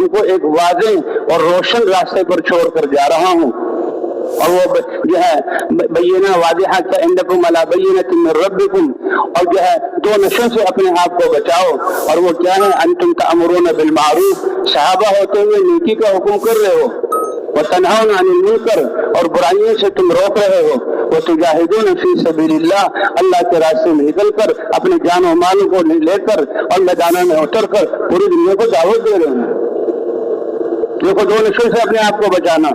उनको एक वाज़ेह और रोशन रास्ते पर छोड़ कर जा रहा हूँ। और वो जो है बय्यिना वाज़िहा का इंदकुम अला बय्यिनतिन मिन रब्बिकुम, और जो है दो नशों से अपने आप को बचाओ। और वो क्या है? अंतुम तअमुरूना बिल मारूफ, सहाबा होते हुए नेकी का हुक्म कर रहे हो, व तनहौना अनिल मुनकर, और बुराइयों से तुम रोक रहे हो, व तुजाहिदून फी सबीलिल्लाह, अल्लाह के रास्ते में निकल कर अपने जान और माल को लेकर और मैदानों में उतर कर पूरी दुनिया को दावत दे रहे हैं। देखो, दो नशों से अपने आप को बचाना,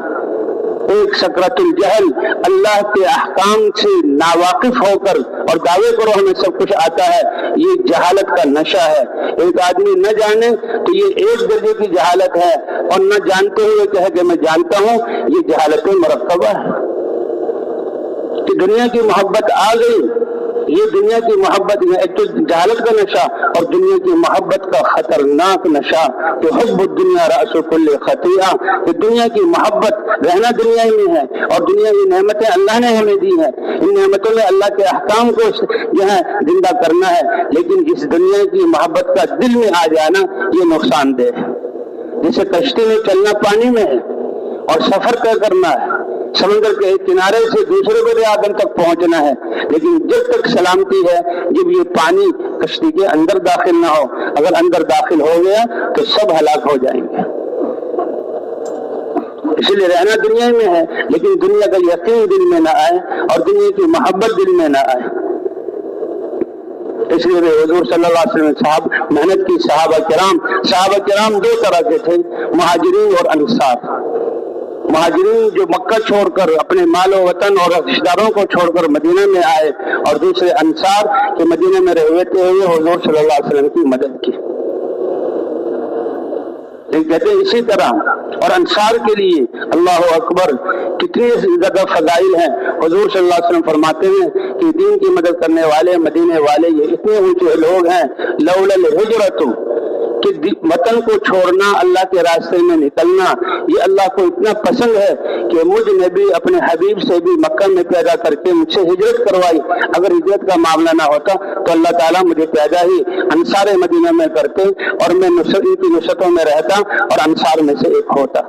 एक सकरतुल जहल, अल्लाह के अहकाम से नावाकिफ होकर और दावे करो हमें सब कुछ आता है, ये जहालत का नशा है। एक आदमी न जाने तो ये एक दर्जे की जहालत है, और न जानते हुए कहे कि मैं जानता हूँ, ये जहालत मुरक्कबा है। कि दुनिया की मोहब्बत आ गई, ये दुनिया की मोहब्बत, एक तो जहालत का नशा और दुनिया की मोहब्बत का खतरनाक नशा। तो हुब्बुद दुनिया रासु कुल्ली खतीआ, कि दुनिया की मोहब्बत, रहना दुनिया ही में है और दुनिया की नेमतें अल्लाह ने हमें दी हैं, इन नेमतों में अल्लाह के अहकाम को जो है जिंदा करना है, लेकिन इस दुनिया की मोहब्बत का दिल में आ जाना ये नुकसानदेह है। जैसे कश्ती में चलना पानी में है और सफर तय करना है, समुद्र के एक किनारे से दूसरे बड़े आदम तक पहुंचना है, लेकिन जब तक सलामती है, जब ये पानी कश्ती के अंदर दाखिल ना हो, अगर अंदर दाखिल हो गया तो सब हलाक हो जाएंगे। इसलिए रहना दुनिया में है, लेकिन दुनिया का यकीन दिल में ना आए और दुनिया की मोहब्बत दिल में ना आए। इसलिए हुजूर सल्लल्लाहु अलैहि वसल्लम मेहनत की। सहाबा किराम दो तरह के थे, मुहाजिरीन और अंसार। मुहाजिरीन जो मक्का छोड़कर अपने मालो वतन और रिश्तेदारों को छोड़कर मदीना में आए, और दूसरे अंसार के मदीना में रहते हुए हुजूर सल्लल्लाहु अलैहि वसल्लम की मदद की। कहते हैं इसी तरह, और अंसार के लिए अल्लाह अकबर कितनी ज्यादा फजाइल हैं। हुजूर सल्लल्लाहु अलैहि वसल्लम फरमाते हैं कि दीन की मदद करने वाले मदीने वाले ये इतने ऊंचे लोग हैं, लौलल हिजरतु, कि वतन को छोड़ना, अल्लाह के रास्ते में निकलना, ये अल्लाह को इतना पसंद है कि मुझ नबी अपने हबीब से भी मक्का में पैदा करके मुझसे हिजरत करवाई। अगर हिजरत का मामला ना होता तो अल्लाह ताला मुझे पैदा ही अंसार मदीना में करते और मैं इनकी नुसरतों में रहता और अंसार में से एक होता।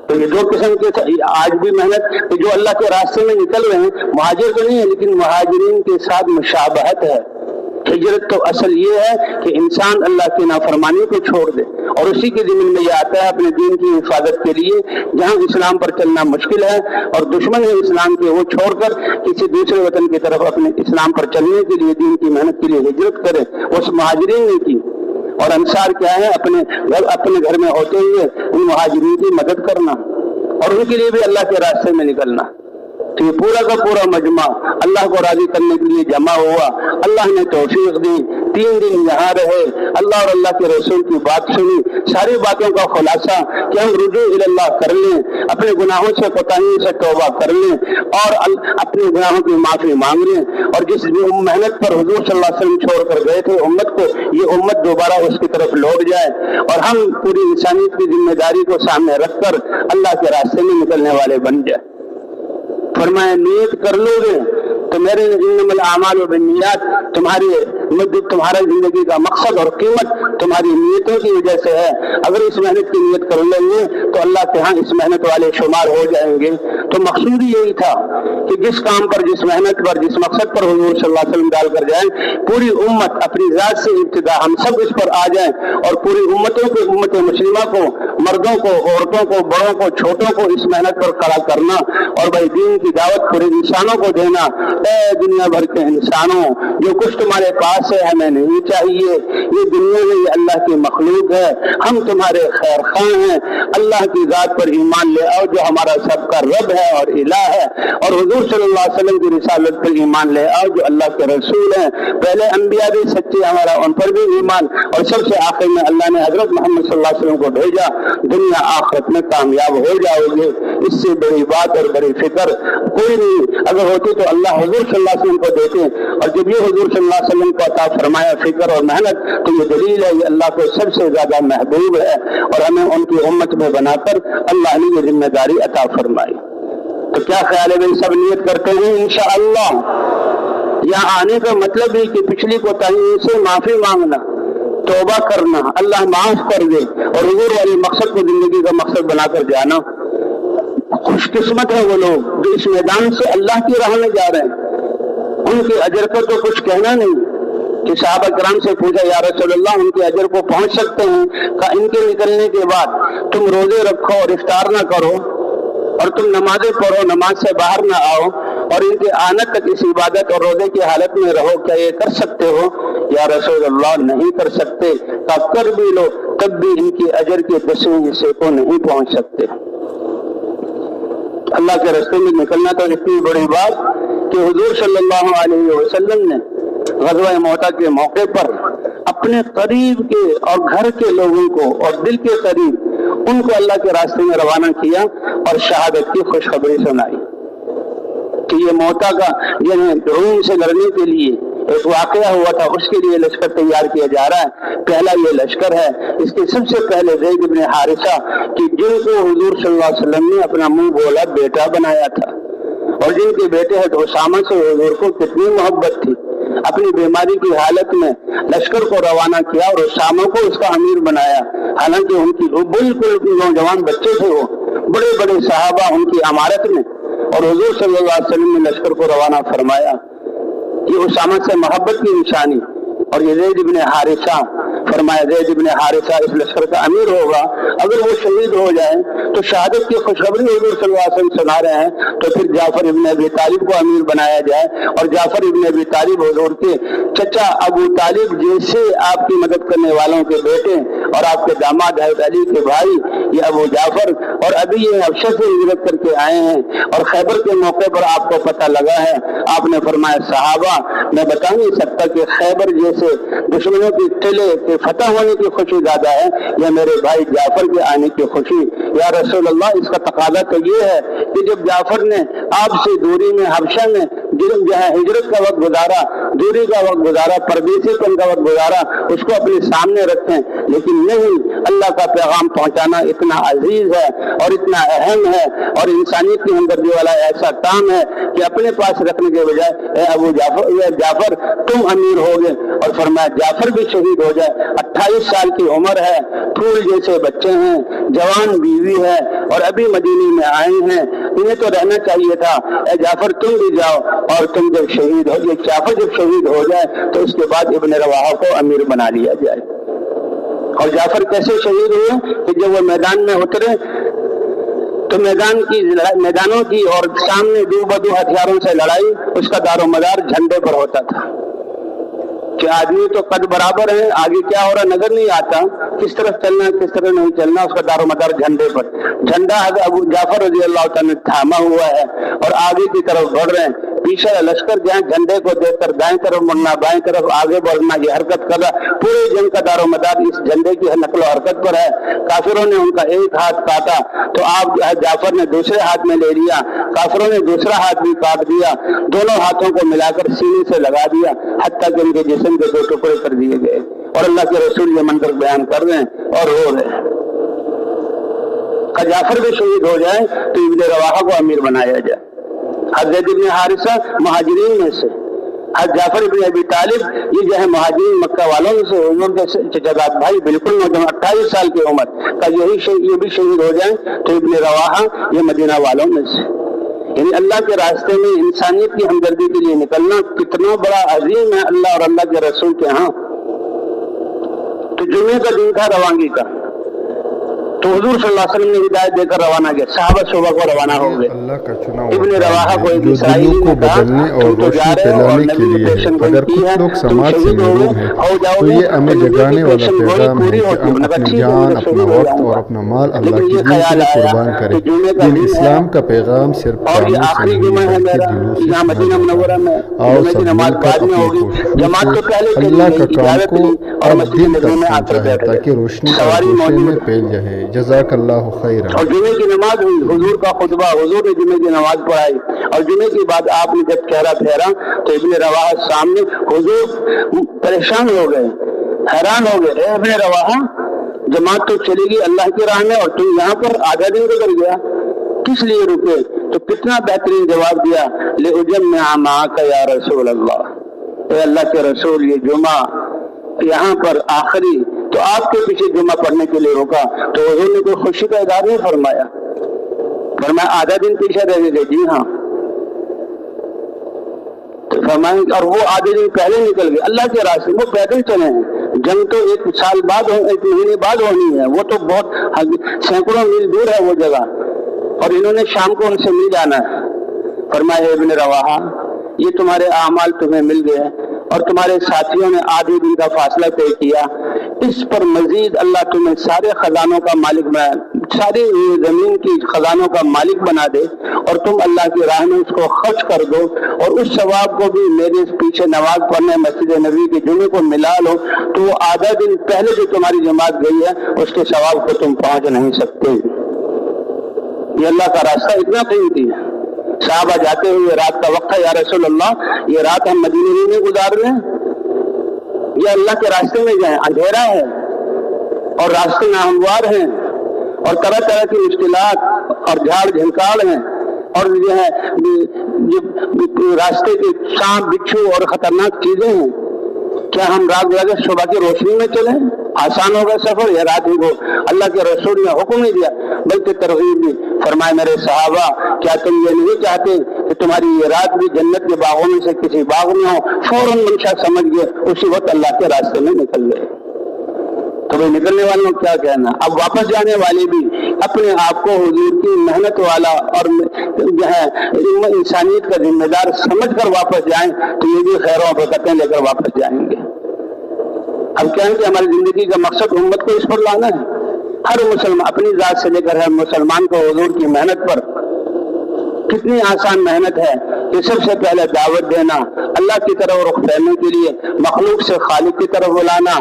तो ये दो किस्म के आज भी मेहनत जो अल्लाह के रास्ते में निकल रहे हैं, मुहाजिर तो नहीं है, लेकिन मुहाजिरीन के साथ मुशाबहत है। हिजरत तो असल ये है कि इंसान अल्लाह की नाफरमानी को छोड़ दे, और उसी के ज़मीन में ये आता है अपने दीन की हिफाजत के लिए। जहाँ इस्लाम पर चलना मुश्किल है और दुश्मन है इस्लाम के, वो छोड़कर किसी दूसरे वतन की तरफ अपने इस्लाम पर चलने के लिए, दीन की मेहनत के लिए हिजरत करे। उस मुहाजिरीन ने की। और अंसार क्या है? अपने घर में होते हुए उन मुहाजिरीन की मदद करना और उनके लिए भी अल्लाह के रास्ते में निकलना। तो ये पूरा का पूरा मजमा अल्लाह को राजी करने के लिए जमा हुआ। अल्लाह ने तौफीक दी, 3 दिन यहाँ रहे, अल्लाह और अल्लाह के रसूल की बात सुनी, सारी बातों का खुलासा कि हम रुजू इल्लाह कर लें, अपने गुनाहों से कोताहियों से तौबा कर लें और अपने गुनाहों की माफी मांग लें। और जिस मेहनत पर हुजूर सल्लल्लाहु अलैहि वसल्लम छोड़ कर गए थे उम्मत को, ये उम्मत दोबारा उसकी तरफ लौट जाए और हम पूरी इंसानियत की जिम्मेदारी को सामने रखकर अल्लाह के रास्ते में निकलने वाले बन जाए। फरमाया नियत कर लोगे तो मेरे इन्नमल आमालु बिन्नियात, तुम्हारा जिंदगी का मकसद और कीमत तुम्हारी नियतों की वजह से है। अगर इस मेहनत की नियत कर लेंगे तो अल्लाह के यहाँ इस मेहनत वाले शुमार हो जाएंगे। तो मकसूद यही था कि जिस काम पर, जिस मेहनत पर, जिस मकसद पर हुजूर सल्लल्लाहु अलैहि वसल्लम डाल कर जाए, पूरी उम्मत अपनी जात से इब्तिदा हम सब इस पर आ जाएं और पूरी उम्मत मुस्लिमा को, मर्दों को, औरतों को, बड़ों को, छोटों को इस मेहनत पर खड़ा करना और भाई दीन की दावत पूरे इंसानों को देना। ए दुनिया भर के इंसानों, जो कुछ तुम्हारे पास है हमें नहीं चाहिए, ये दुनिया में ये अल्लाह की मखलूक है, हम तुम्हारे खैर खां हैं। अल्लाह की जात पर ईमान ले आओ जो हमारा सबका रब है और इलाह है, और हुजूर सल्लल्लाहु अलैहि वसल्लम की रिसालत पर ईमान ले आओ जो अल्लाह के रसूल हैं। पहले अंबिया भी सच्चे हमारा, उन पर भी ईमान, और सबसे आखिर में अल्लाह ने हजरत मोहम्मद सल्लल्लाहु अलैहि वसल्लम को भेजा। दुनिया आखिरत में कामयाब हो जाओगे, इससे बड़ी बात और बड़ी फिक्र कोई नहीं। अगर होती तो अल्लाह हुजूर सल्लल्लाहु अलैहि वसल्लम को देते, और जब ये हुजूर सल्लल्लाहु अलैहि वसल्लम को अता फरमाया फिक्र और मेहनत, तो ये दलील है ये अल्लाह को सबसे ज्यादा महबूब है और हमें उनकी उम्मत में बनाकर अल्लाह ने ये जिम्मेदारी अता फरमाई। तो क्या ख्याल है भाई, सब नियत करते हैं इंशाअल्लाह। यहाँ आने का मतलब है कि पिछली कोताहियों से माफी मांगना। तौबा करना, अल्लाह माफ कर दे और हुजूर वाले मकसद को जिंदगी का मकसद बनाकर जाना। खुशकिस्मत है वो लोग जो इस मैदान से अल्लाह की राह में जा रहे हैं। उनके अजर का तो कुछ कहना नहीं कि सहाबा किराम से पूछा, या रसूल अल्लाह उनके अजर को पहुंच सकते हैं? कहा इनके निकलने के बाद तुम रोजे रखो और इफ्तार ना करो और तुम नमाजें पढ़ो, नमाज से बाहर ना आओ और इनके आने तक इस इबादत और रोजे की हालत में रहो, क्या ये कर सकते हो? या रसूल अल्लाह नहीं कर सकते। कहा कर भी लो तब भी इनके अजर के 10वें हिस्से को नहीं पहुंच सकते। अल्लाह के रास्ते में निकलना तो इतनी बड़ी बात कि हुजूर सल्लल्लाहु अलैहि वसल्लम ने ग़ज़वा मौता के मौके पर अपने करीब के और घर के लोगों को और दिल के करीब उनको अल्लाह के रास्ते में रवाना किया और शहादत की खुशखबरी सुनाई कि ये मौता का जिन्हें रूम से लड़ने के लिए एक वाकया हुआ था, उसके लिए लश्कर तैयार किया जा रहा है। पहला ये लश्कर है, इसके सबसे पहले ज़ैद इब्न हारिसा कि जिनको हुजूर सल्लल्लाहु अलैहि वसल्लम ने अपना मुंह बोला बेटा बनाया था और जिनके बेटे हैं तो उसामा से हुजूर को कितनी मोहब्बत थी। अपनी बीमारी की हालत में लश्कर को रवाना किया और उसामा को उसका अमीर बनाया। हालांकि उनकी बिल्कुल नौजवान बच्चे थे, वो बड़े बड़े सहाबा उनकी अमारत में, और हुजूर सल्लल्लाहु अलैहि वसल्लम ने लश्कर को रवाना फरमाया। ये उसामा से मोहब्बत की निशानी। और ये ज़ैद इब्न हारिसा, फरमाया ज़ैद इब्न हारिसा इस लश्कर का अमीर होगा, अगर वो शहीद हो जाए तो शहादत की खुशखबरी हुजूर सल्लल्लाहु अलैहि वसल्लम सुना रहे हैं, तो फिर जाफर इब्न अबी तालिब को अमीर बनाया जाए और जाफर इब्न अबी तालिब हुजूर के चचा अबू तालिब जैसे आपकी मदद करने वालों के बेटे और आपके दामाद हज़रत अली के भाई ये अबू जाफर, और अभी ये हबशा से हिजरत करके आए हैं और खैबर के मौके पर आपको पता लगा है। आपने फरमाया सहाबा मैं बता नहीं सकता कि खैबर जैसे दुश्मनों के किले के फतह होने की खुशी ज्यादा है या मेरे भाई जाफर के आने की खुशी। या रसूल अल्लाह इसका तकादा तो ये है कि जब जाफर ने आपसे दूरी में हबशा में हिजरत का वक्त गुजारा, दूरी का वक्त गुजारा, परदेसीपन का वक्त गुजारा, उसको अपने सामने रखें। लेकिन नहीं, अल्लाह का पैगाम पहुंचाना इतना अजीज है और इतना अहम है और इंसानियत की हमदर्दी वाला ऐसा काम है कि अपने पास रखने के बजाय अबू जाफर तुम अमीर हो गए, और फरमाया जाफर भी शहीद हो जाए। 28 साल की उम्र है, फूल जैसे बच्चे हैं, जवान बीवी है और अभी मदीने में आए हैं, इन्हें तो रहना चाहिए था। जाफर तुम भी जाओ और तुम जब शहीद हो, ये जाफर जब शहीद हो जाए तो उसके बाद इब्न रवाहा को अमीर बना लिया जाए। और जाफर कैसे शहीद हुए कि जब वो मैदान में उतरे तो मैदानों की और सामने दो बदू हथियारों से लड़ाई, उसका दारोमदार झंडे पर होता था कि आदमी तो कद बराबर है, आगे क्या हो रहा नजर नहीं आता, किस तरफ चलना है किस तरफ नहीं चलना, उसका दारोमदार झंडे पर। झंडा अबू जाफर रज़ी अल्लाह तआला थामा हुआ है और आगे की तरफ बढ़ रहे हैं। पीछे लश्कर जहाँ झंडे को देखकर दाएं तरफ मुड़ना, बाएं तरफ आगे बढ़ना, ये हरकत कर रहा। पूरे जंग का दारोमदार इस झंडे की नकलो हरकत पर है। काफिरों ने उनका एक हाथ काटा तो आप जाफर ने दूसरे हाथ में ले लिया, काफिरों ने दूसरा हाथ भी काट दिया, दोनों हाथों को मिलाकर सीने से लगा दिया, हत्ता कि उनके जिस्म के 2 टुकड़े कर दिए गए। और अल्लाह के रसूल ये मंजर बयान कर रहे हैं और रो रहे हैं। जाफर भी शहीद हो जाए तो इब्न रवाहा को अमीर बनाया जाए। हज़रत इब्न हारिसा मुहाजिरीन में से, हज़रत जाफर इब्न अबी तालिब ये जो है मुहाजिरीन मक्का वालों में से, हुजूर के चचाजाद भाई बिल्कुल नौजवान 28 साल की उम्र का ये भी शहीद हो जाए तो इब्न रवाहा ये मदीना वालों में से। यानी अल्लाह के रास्ते में इंसानियत की हमदर्दी के लिए निकलना कितना बड़ा अजीम है अल्लाह और अल्लाह के रसूल के यहाँ। तो जुमे का दिन था रवानगी का, तो हुजूर सल्लल्लाहु अलैहि वसल्लम ने हिदायत देकर रवाना किया, सहाबा सुबह को रवाना हो गए। इब्न रवाहा को एक इसराइली ने कहा तुम तो जा रहे हो और नबी ने पेशन गोई की है, तुम शहीद हो जाओगे, जगाने वाला पैगाम है कि हम अपनी जान, अपना वक्त और अपना माल अल्लाह के दीन के लिए कुर्बान करें। ये इस्लाम का पैगाम सिर्फ और ये आखिरी जुमा है मेरा यहाँ मदीना मुनव्वरा में, जुमे की नमाज बाद में होगी, जमात तो पहले अल्लाह का काम को और मस्जिद में आकर बैठे ताकि रोशनी में फैल जाए। जज़ाकल्लाहु खैरन। और जुमे की नमाज हुई, हुजूर का खुतबा, हुजूर ने जुमे की नमाज पढ़ाई और जुमे की बाद आपने जब चेहरा फेरा तो इब्न रवाहा सामने, हुजूर परेशान हो गए, हैरान हो गए, इब्न रवाहा जमात तो चलेगी अल्लाह की राह में और तुम यहाँ पर आधा दिन गुजर गया, किस लिए रुके? तो कितना बेहतरीन जवाब दिया, ले उजम्मिअ माअका या रसूल अल्लाह, ए अल्लाह के रसूल ये जुमा यहाँ पर आखिरी तो आपके पीछे जुमा पढ़ने के लिए रोका तो हुजूर ने कोई खुशी का इज़हार नहीं फरमाया, आधा दिन पीछे रह गए। जी हाँ, तो फरमाएं और वो आधे दिन पहले निकल गए अल्लाह के रास्ते, वो पैदल चले हैं। जंग तो 1 साल बाद, 1 महीने बाद होनी है, वो तो बहुत सैकड़ों मील दूर है वो जगह, और इन्होंने शाम को उनसे मिल जाना है। फरमाया इब्न रवाहा, ये तुम्हारे आमाल तुम्हें मिल गए और तुम्हारे साथियों ने आधे दिन का फासला तय किया, इस पर मजीद अल्लाह तुम्हें सारे खजानों का मालिक बना, सारी जमीन की खजानों का मालिक बना दे और तुम अल्लाह की राह में उसको खर्च कर दो और उस सवाब को भी मेरे पीछे नमाज पढ़ने मस्जिद नबी के जुमे को मिला लो, तो वो आधा दिन पहले जो तुम्हारी जमात गई है उसके सवाब को तुम पहुंच नहीं सकते। ये अल्लाह का रास्ता इतना कीमती है। साहबा जाते हुए रात का वक्त है, या रसूल अल्लाह ये रात हम मदीने में गुजार लें या अल्लाह के रास्ते में जाएं, अंधेरा है और रास्ते नाहमवार हैं और तरह तरह की मुश्किलात और झाड़ झंकाड़ हैं और जो है रास्ते के सांप बिच्छू और खतरनाक चीजें हैं, क्या हम रात बराबर सुबह की रोशनी में चलें? आसान होगा सफर या रात को? अल्लाह के रसूल ने हुक्म नहीं दिया बल्कि तरगीब दी। फरमाए मेरे सहाबा, क्या तुम ये नहीं चाहते कि तुम्हारी ये रात भी जन्नत के बागों में से किसी बाग में हो? फौरन मंशा समझ गए, उसी वक्त अल्लाह के रास्ते में निकल गए। तो भाई निकलने वालों क्या कहना, अब वापस जाने वाले भी अपने आप को हुजूर की मेहनत वाला और जो है इंसानियत का जिम्मेदार समझकर वापस जाएं तो ये भी खैरों बरकतें लेकर वापस जाएंगे। अब क्या है कि हमारी जिंदगी का मकसद उम्मत को इस पर लाना है। हर मुसलमान अपनी जात से लेकर हर मुसलमान को हुजूर की मेहनत पर, कितनी आसान मेहनत है कि सबसे पहले दावत देना, अल्लाह की तरफ रुख फेरने के लिए मखलूक से खालिक की तरफ बुलाना,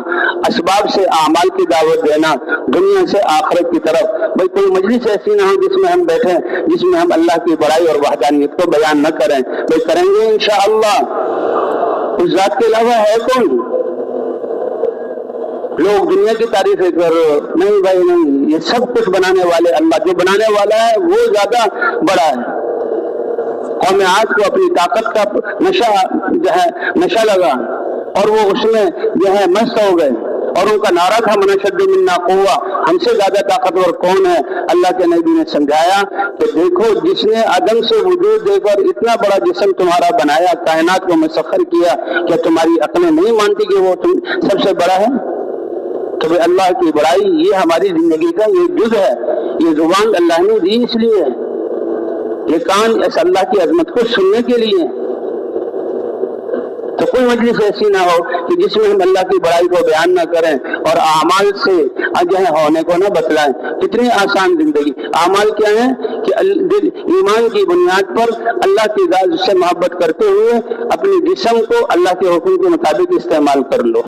असबाब से आमाल की दावत देना, दुनिया से आखिरत की तरफ। भाई कोई मजलिस ऐसी ना हो जिसमें हम बैठे, जिसमें हम अल्लाह की बड़ाई और वहदानियत को बयान न करें। भाई करेंगे इंशाअल्लाह, उस जात के अलावा है कौन? लोग दुनिया की तारीफ कर, नहीं भाई नहीं, ये सब कुछ बनाने वाले अल्लाह, जो बनाने वाला है वो ज्यादा बड़ा है। कौम आज को अपनी ताकत का नशा जो है नशा लगा और वो उसमें जो है मस्त हो गए और उनका नारा था मन अशद्दु मिन्ना कुव्वा, हमसे ज्यादा ताकतवर कौन है? अल्लाह के नबी ने समझाया कि देखो जिसने अदम से वजूद देकर इतना बड़ा जिस्म तुम्हारा बनाया, कायनात को मुसख्खर किया, क्या तुम्हारी अक्लें नहीं मानती कि वो तुम सबसे बड़ा है? तो भाई अल्लाह की बड़ाई ये हमारी जिंदगी का ये जुज़ है। ये जुबान अल्लाह ने दी इसलिए, ये कान इस अल्लाह की अजमत को सुनने के लिए। तो कोई मजलिस ऐसी ना हो कि जिसमें हम अल्लाह की बड़ाई को बयान ना करें और आमाल से जो है होने को ना बतलाएं। कितनी आसान जिंदगी। आमाल क्या है कि ईमान की बुनियाद पर अल्लाह की जात से मोहब्बत करते हुए अपने जिस्म को अल्लाह के हुक्म के मुताबिक इस्तेमाल कर लो।